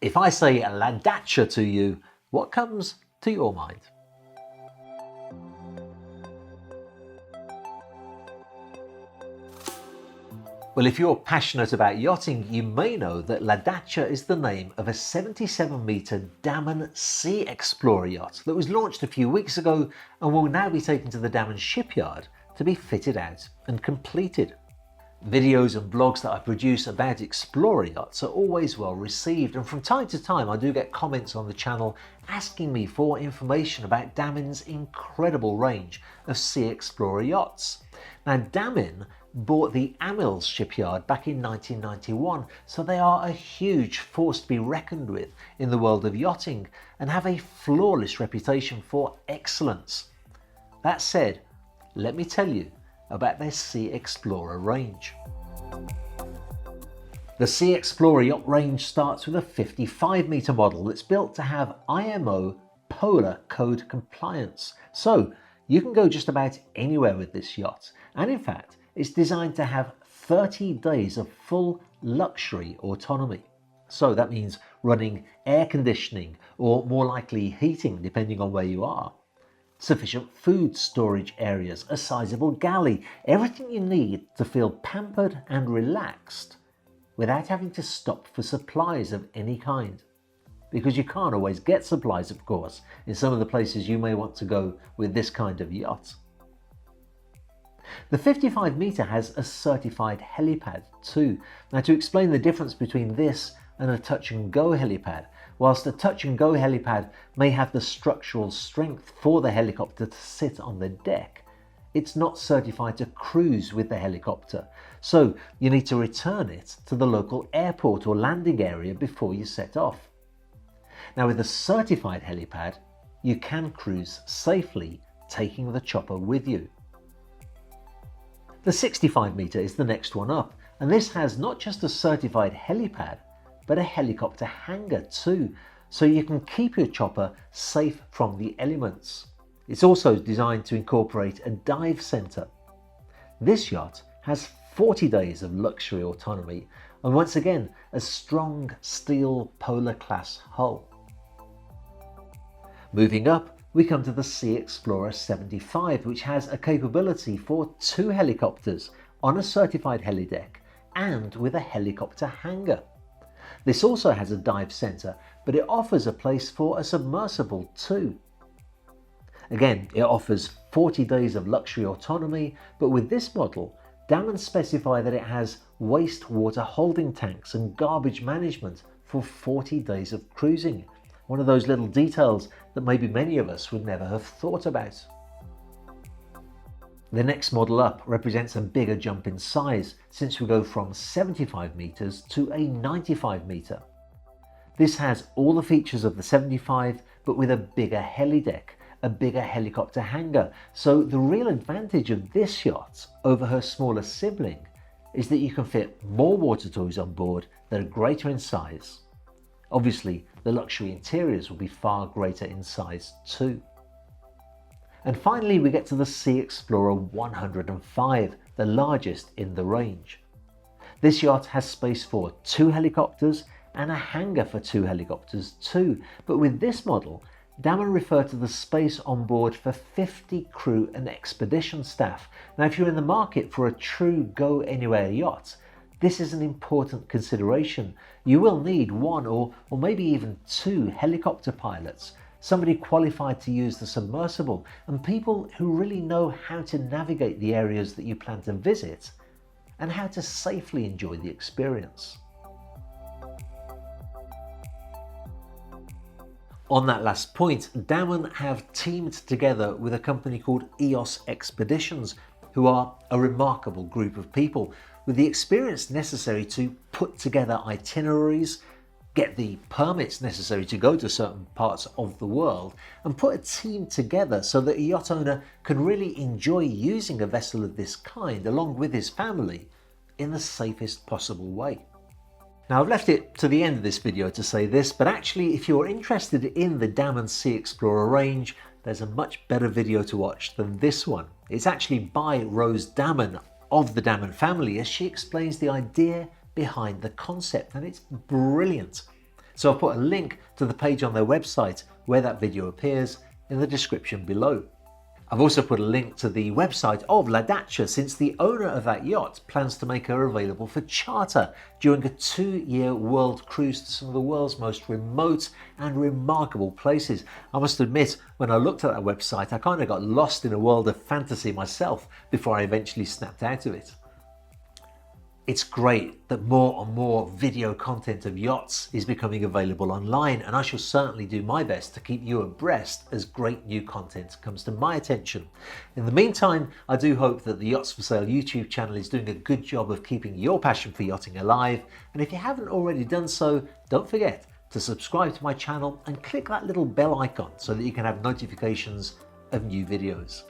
If I say Ladaccia to you, what comes to your mind? Well, if you're passionate about yachting, you may know that Ladaccia is the name of a 77-metre Damen Sea XPlorer yacht that was launched a few weeks ago and will now be taken to the Damen shipyard to be fitted out and completed. Videos and blogs that I produce about Explorer yachts are always well received, and from time to time I do get comments on the channel asking me for information about Damen's incredible range of Sea Explorer yachts. Now, Damen bought the Amils shipyard back in 1991, so they are a huge force to be reckoned with in the world of yachting and have a flawless reputation for excellence. That said, let me tell you about their Sea Explorer range. The Sea Explorer yacht range starts with a 55-metre model that's built to have IMO Polar Code compliance. So you can go just about anywhere with this yacht, and in fact it's designed to have 30 days of full luxury autonomy. So that means running air conditioning, or more likely heating depending on where you are. Sufficient food storage areas, a sizable galley, everything you need to feel pampered and relaxed without having to stop for supplies of any kind. Because you can't always get supplies, of course, in some of the places you may want to go with this kind of yacht. The 55-metre has a certified helipad too. Now, to explain the difference between this and a touch-and-go helipad, whilst a touch-and-go helipad may have the structural strength for the helicopter to sit on the deck, it's not certified to cruise with the helicopter, so you need to return it to the local airport or landing area before you set off. Now, with a certified helipad, you can cruise safely, taking the chopper with you. The 65-metre is the next one up, and this has not just a certified helipad, but a helicopter hangar too, so you can keep your chopper safe from the elements. It's also designed to incorporate a dive centre. This yacht has 40 days of luxury autonomy, and once again a strong steel Polar class hull. Moving up, we come to the Sea Explorer 75, which has a capability for 2 helicopters on a certified helideck and with a helicopter hangar. This also has a dive centre, but it offers a place for a submersible too. Again, it offers 40 days of luxury autonomy, but with this model, Damen specify that it has wastewater holding tanks and garbage management for 40 days of cruising. One of those little details that maybe many of us would never have thought about. The next model up represents a bigger jump in size, since we go from 75 metres to a 95 metre. This has all the features of the 75, but with a bigger helideck, a bigger helicopter hangar. So the real advantage of this yacht over her smaller sibling is that you can fit more water toys on board that are greater in size. Obviously, the luxury interiors will be far greater in size too. And finally, we get to the Sea Explorer 105, the largest in the range. This yacht has space for 2 helicopters and a hangar for 2 helicopters too, but with this model, Damen refer to the space on board for 50 crew and expedition staff. Now, if you're in the market for a true go-anywhere yacht, this is an important consideration. You will need 1 or maybe even 2 helicopter pilots, somebody qualified to use the submersible, and people who really know how to navigate the areas that you plan to visit and how to safely enjoy the experience. On that last point, Damen have teamed together with a company called EOS Expeditions, who are a remarkable group of people with the experience necessary to put together itineraries, get the permits necessary to go to certain parts of the world, and put a team together so that a yacht owner can really enjoy using a vessel of this kind along with his family in the safest possible way. Now, I've left it to the end of this video to say this, but actually if you're interested in the Damen Sea XPlorer range, there's a much better video to watch than this one. It's actually by Rose Damen of the Damen family, as she explains the idea behind the concept, and it's brilliant. So I'll put a link to the page on their website where that video appears in the description below. I've also put a link to the website of La Dacha, since the owner of that yacht plans to make her available for charter during a 2-year world cruise to some of the world's most remote and remarkable places. I must admit, when I looked at that website, I kind of got lost in a world of fantasy myself before I eventually snapped out of it. It's great that more and more video content of yachts is becoming available online, and I shall certainly do my best to keep you abreast as great new content comes to my attention. In the meantime, I do hope that the Yachts for Sale YouTube channel is doing a good job of keeping your passion for yachting alive, and if you haven't already done so, don't forget to subscribe to my channel and click that little bell icon so that you can have notifications of new videos.